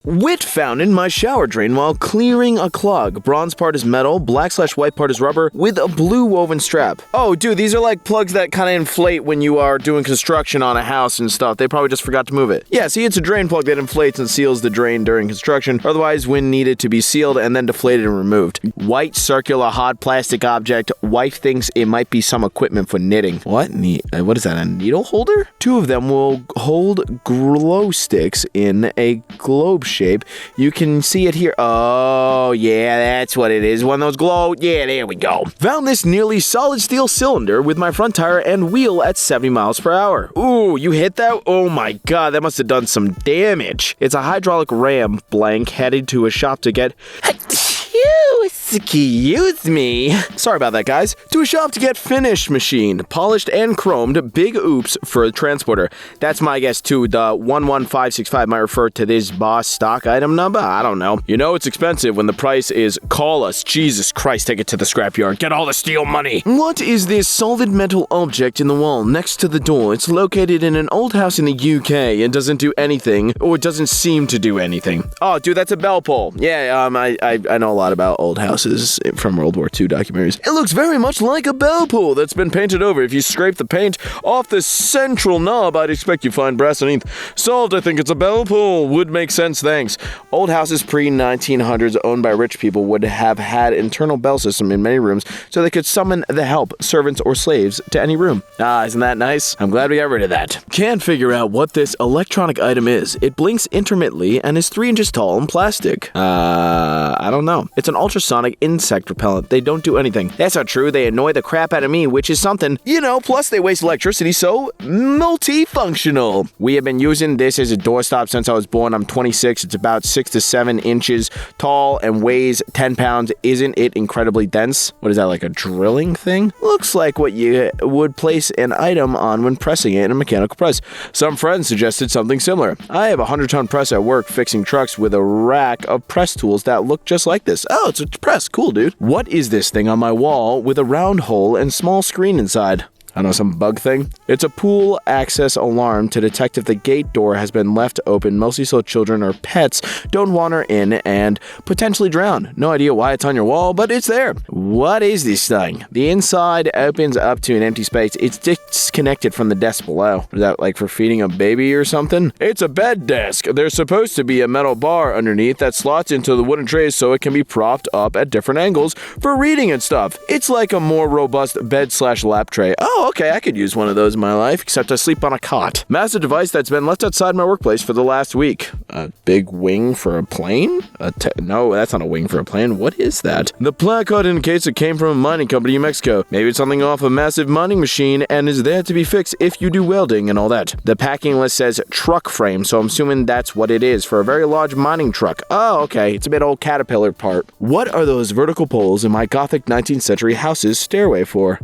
Wit found in my shower drain while clearing a clog. Bronze part is metal, black/white part is rubber with a blue woven strap. Oh, dude, these are like plugs that kind of inflate when you are doing construction on a house and stuff. They probably just forgot to move it. Yeah, see, it's a drain plug that inflates and seals the drain during construction, otherwise when needed to be sealed and then deflated and removed. White circular hard plastic object. Wife thinks it might be some equipment for knitting. What is that, a needle holder? Two of them will hold glow sticks in a globe shape. You can see it here. Oh, yeah, that's what it is. One of those glow. Yeah, there we go. Found this nearly solid steel cylinder with my front tire and wheel at 70 miles per hour. Ooh, you hit that? Oh my god, that must have done some damage. It's a hydraulic ram blank headed to a shop to get... Excuse me. Sorry about that, guys. To a shop to get finished machine. Polished and chromed. Big oops for a transporter. That's my guess, too. The 11565 might refer to this boss stock item number. I don't know. You know it's expensive when the price is call us. Jesus Christ, take it to the scrapyard. Get all the steel money. What is this solid metal object in the wall next to the door? It's located in an old house in the UK and doesn't do anything, or it doesn't seem to do anything. Oh, dude, that's a bell pull. Yeah, I know a lot about old houses from World War II documentaries. It looks very much like a bell pull that's been painted over. If you scrape the paint off the central knob, I'd expect you find brass underneath. Solved, I think it's a bell pull. Would make sense, thanks. Old houses pre-1900s owned by rich people would have had internal bell system in many rooms so they could summon the help, servants, or slaves to any room. Ah, isn't that nice? I'm glad we got rid of that. Can't figure out what this electronic item is. It blinks intermittently and is 3 inches tall and plastic. I don't know. It's an ultrasonic insect repellent. They don't do anything. That's not true. They annoy the crap out of me, which is something. You know, plus they waste electricity, so multifunctional. We have been using this as a doorstop since I was born. I'm 26. It's about 6 to 7 inches tall and weighs 10 pounds. Isn't it incredibly dense? What is that, like a drilling thing? Looks like what you would place an item on when pressing it in a mechanical press. Some friends suggested something similar. I have a 100-ton press at work fixing trucks with a rack of press tools that look just like this. Oh, it's a press. Cool, dude. What is this thing on my wall with a round hole and small screen inside? I don't know, some bug thing? It's a pool access alarm to detect if the gate door has been left open, mostly so children or pets don't wander in and potentially drown. No idea why it's on your wall, but it's there. What is this thing? The inside opens up to an empty space. It's disconnected from the desk below. Is that like for feeding a baby or something? It's a bed desk. There's supposed to be a metal bar underneath that slots into the wooden trays so it can be propped up at different angles for reading and stuff. It's like a more robust bed/lap tray. Oh, okay, I could use one of those in my life, except I sleep on a cot. Massive device that's been left outside my workplace for the last week. A big wing for a plane? No, that's not a wing for a plane. What is that? The placard indicates it came from a mining company in Mexico. Maybe it's something off a massive mining machine and is there to be fixed if you do welding and all that. The packing list says truck frame, so I'm assuming that's what it is for a very large mining truck. Oh, okay, it's a bit old Caterpillar part. What are those vertical poles in my Gothic 19th century house's stairway for?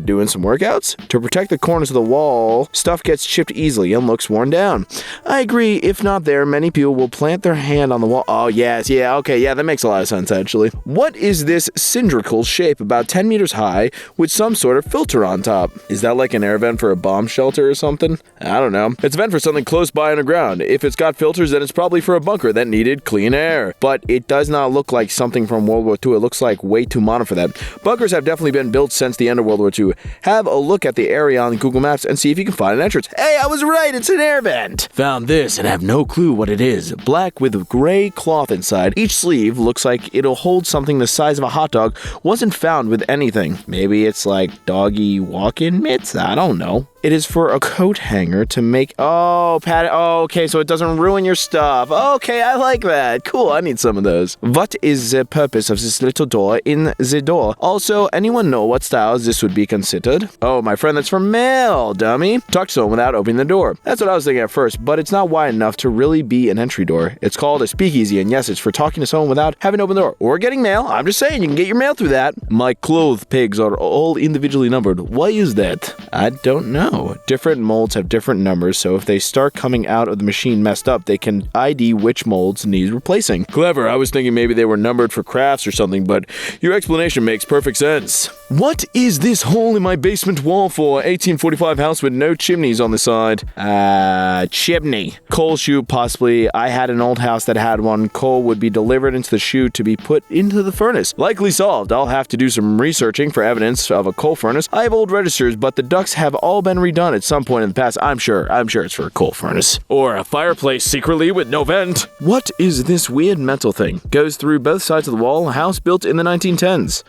Doing some workouts? To protect the corners of the wall, stuff gets chipped easily and looks worn down. I agree, if not there, many people will plant their hand on the wall. Oh, yes, yeah, okay, yeah, that makes a lot of sense, actually. What is this cylindrical shape about 10 meters high with some sort of filter on top? Is that like an air vent for a bomb shelter or something? I don't know. It's a vent for something close by underground. If it's got filters, then it's probably for a bunker that needed clean air. But it does not look like something from World War II. It looks like way too modern for that. Bunkers have definitely been built since the end of World War II. Have a look at the area on Google Maps and see if you can find an entrance. Hey, I was right, it's an air vent. Found this and have no clue what it is. Black with gray cloth inside. Each sleeve looks like it'll hold something the size of a hot dog. Wasn't found with anything. Maybe it's like doggy walk-in mitts? I don't know. It is for a coat hanger to make... Oh, okay, so it doesn't ruin your stuff. Okay, I like that. Cool, I need some of those. What is the purpose of this little door in the door? Also, anyone know what styles this would be considered? Oh, my friend, that's for mail, dummy. Talk to someone without opening the door. That's what I was thinking at first, but it's not wide enough to really be an entry door. It's called a speakeasy, and yes, it's for talking to someone without having to open the door. Or getting mail. I'm just saying, you can get your mail through that. My clothes pegs are all individually numbered. Why is that? I don't know. Oh, different molds have different numbers, so if they start coming out of the machine messed up, they can ID which molds need replacing. Clever, I was thinking maybe they were numbered for crafts or something, but your explanation makes perfect sense. What is this hole in my basement wall for? 1845 house with no chimneys on the side. Chimney. Coal chute, possibly. I had an old house that had one. Coal would be delivered into the chute to be put into the furnace. Likely solved. I'll have to do some researching for evidence of a coal furnace. I have old registers, but the ducts have all been redone at some point in the past. I'm sure it's for a coal furnace. Or a fireplace secretly with no vent. What is this weird metal thing? Goes through both sides of the wall. House built in the 1910s.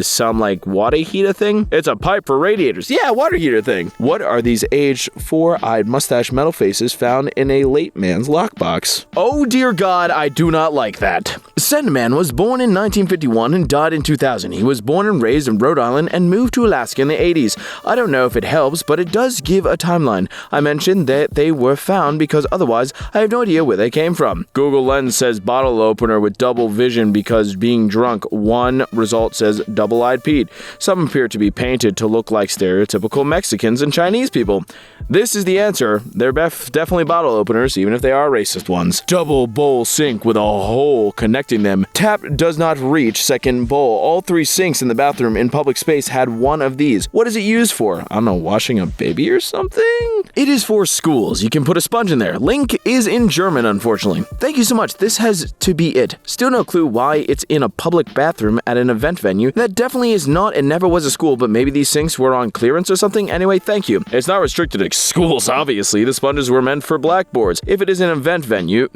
Some like water heater thing? It's a pipe for radiators. Yeah, water heater thing. What are these aged, four-eyed mustache metal faces found in a late man's lockbox? Oh dear God, I do not like that. Sandman was born in 1951 and died in 2000. He was born and raised in Rhode Island and moved to Alaska in the 80s. I don't know if it helps, but it does give a timeline. I mentioned that they were found because otherwise I have no idea where they came from. Google Lens says bottle opener with double vision because being drunk. One result says double-eyed Pete. Some appear to be painted to look like stereotypical Mexicans and Chinese people. This is the answer. They're definitely bottle openers, even if they are racist ones. Double bowl sink with a hole connecting them. Tap does not reach second bowl. All three sinks in the bathroom in public space had one of these. What is it used for? I don't know, washing a baby or something? It is for schools. You can put a sponge in there. Link is in German, unfortunately. Thank you so much. This has to be it. Still no clue why it's in a public bathroom at an event venue. That definitely is not and never was a school, but maybe these sinks were on clearance or something. Anyway, thank you. It's not restricted to schools, obviously. The sponges were meant for blackboards. If it is an event venue,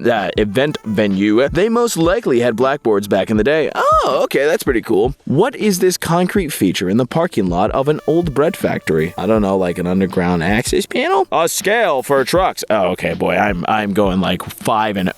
they most likely had blackboards back in the day. Oh, okay, that's pretty cool. What is this concrete feature in the parking lot of an old bread factory? I don't know, like an underground access panel? A scale for trucks. Oh, okay, boy, I'm going like 5 and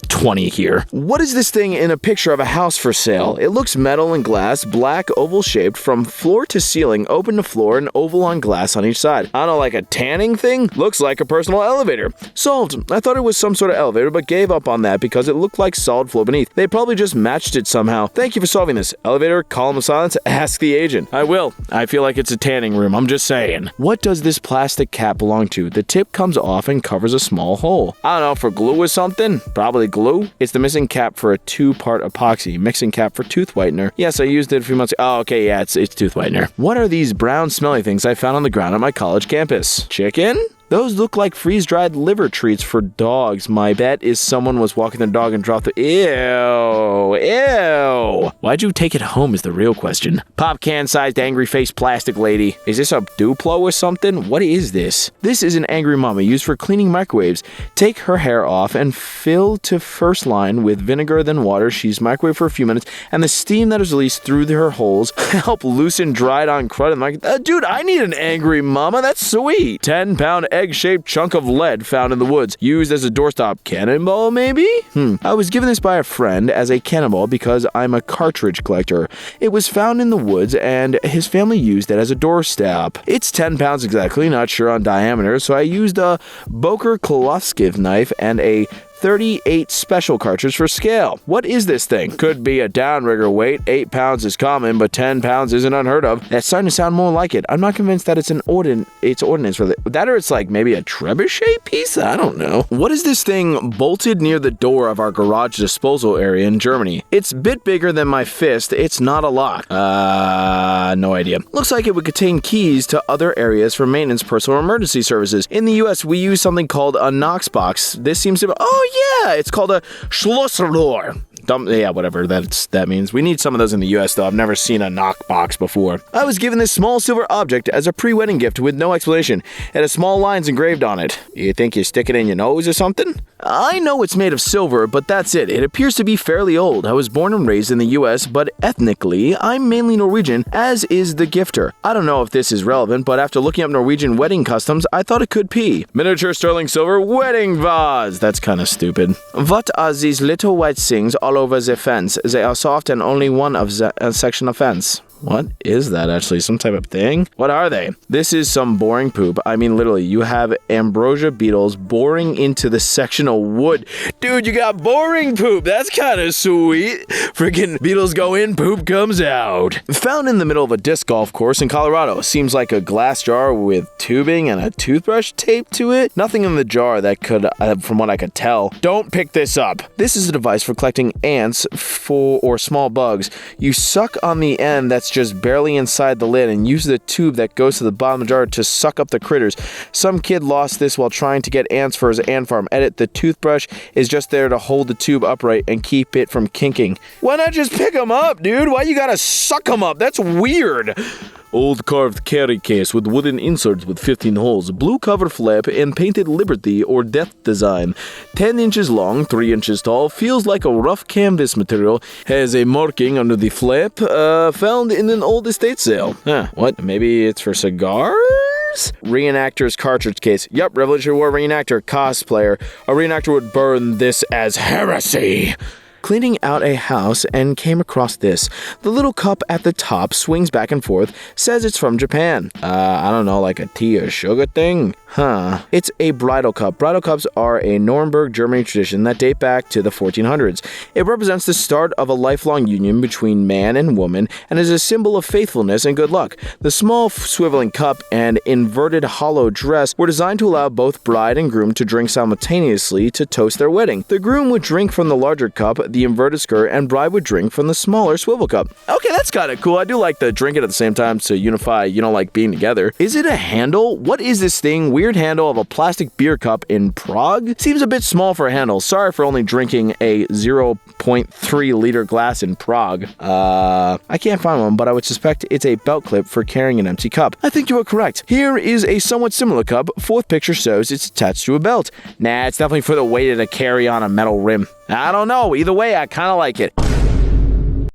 20 here. What is this thing in a picture of a house for sale? It looks metal and glass, black, oval shaped, from floor to ceiling, open to floor, and oval on glass on each side. I don't know, like a tanning thing? Looks like a personal elevator. Solved. I thought it was some sort of elevator, but gave up on that because it looked like solid floor beneath. They probably just matched it somehow. Thank you for solving this. Elevator, column of silence, ask the agent. I will. I feel like it's a tanning room, I'm just saying. What does this plastic cap belong to? The tip comes off and covers a small hole. I don't know, for glue or something? Probably glue? It's the missing cap for a 2-part epoxy. Mixing cap for tooth whitener. Yes, I used it a few months ago. Oh, okay, yeah, it's tooth whitener. What are these brown smelly things I found on the ground at my college campus? Chicken? Those look like freeze-dried liver treats for dogs. My bet is someone was walking their dog and dropped the... Ew. Why'd you take it home is the real question. Pop can-sized angry-faced plastic lady. Is this a Duplo or something? What is this? This is an angry mama used for cleaning microwaves. Take her hair off and fill to first line with vinegar then water. She's microwave for a few minutes and the steam that is released through her holes help loosen dried-on crud in the microwave. Dude, I need an angry mama. That's sweet. 10-pound egg-shaped chunk of lead found in the woods, used as a doorstop. Cannonball, maybe? I was given this by a friend as a cannonball because I'm a cartridge collector. It was found in the woods and his family used it as a doorstop. It's 10 pounds exactly, not sure on diameter, so I used a Boker Koloskiv knife and a 38 special cartridge for scale. What is this thing? Could be a downrigger weight. 8 pounds is common, but 10 pounds isn't unheard of. That's starting to sound more like it. I'm not convinced that it's ordnance for that, or it's like maybe a trebuchet piece? I don't know. What is this thing bolted near the door of our garage disposal area in Germany? It's a bit bigger than my fist. It's not a lock. No idea. Looks like it would contain keys to other areas for maintenance, personal, or emergency services. In the US, we use something called a Knox box. This seems to be... Oh, yeah, it's called a Schlosserrohr. Yeah, whatever that means. We need some of those in the US, though. I've never seen a knock box before. I was given this small silver object as a pre-wedding gift with no explanation. It has small lines engraved on it. You think you stick it in your nose or something? I know it's made of silver, but that's it. It appears to be fairly old. I was born and raised in the US, but ethnically, I'm mainly Norwegian, as is the gifter. I don't know if this is relevant, but after looking up Norwegian wedding customs, I thought it could be. Miniature sterling silver wedding vase. That's kind of stupid. What are these little white things all over the fence? They are soft and only one of the section of fence. What is that actually? Some type of thing? What are they? This is some boring poop. I mean, literally, you have ambrosia beetles boring into the section of wood. Dude, you got boring poop. That's kind of sweet. Freaking beetles go in, poop comes out. Found in the middle of a disc golf course in Colorado. Seems like a glass jar with tubing and a toothbrush taped to it. Nothing in the jar that could, from what I could tell. Don't pick this up. This is a device for collecting ants or small bugs. You suck on the end that's just barely inside the lid and use the tube that goes to the bottom of the jar to suck up the critters. Some kid lost this while trying to get ants for his ant farm. Edit, the toothbrush is just there to hold the tube upright and keep it from kinking. Why not just pick them up, dude? Why you gotta suck them up? That's weird. Old carved carry case with wooden inserts with 15 holes, blue cover flap, and painted Liberty or Death design. 10 inches long, 3 inches tall, feels like a rough canvas material, has a marking under the flap, found in an old estate sale. What? Maybe it's for cigars? Reenactor's cartridge case. Yup, Revolutionary War reenactor, cosplayer. A reenactor would burn this as heresy. Cleaning out a house and came across this. The little cup at the top swings back and forth, says it's from Japan. I don't know, like a tea or sugar thing? It's a bridal cup. Bridal cups are a Nuremberg, Germany tradition that date back to the 1400s. It represents the start of a lifelong union between man and woman and is a symbol of faithfulness and good luck. The small swiveling cup and inverted hollow dress were designed to allow both bride and groom to drink simultaneously to toast their wedding. The groom would drink from the larger cup, the inverted skirt, and bride would drink from the smaller swivel cup. Okay, that's kind of cool. I do like the drinking at the same time to unify, like being together. Is it a handle? What is this thing? Weird handle of a plastic beer cup in Prague? Seems a bit small for a handle. Sorry for only drinking a 0.3 liter glass in Prague. I can't find one, but I would suspect it's a belt clip for carrying an empty cup. I think you are correct. Here is a somewhat similar cup. Fourth picture shows it's attached to a belt. Nah, it's definitely for the waiter to carry on a metal rim. I don't know. Either way, I kind of like it.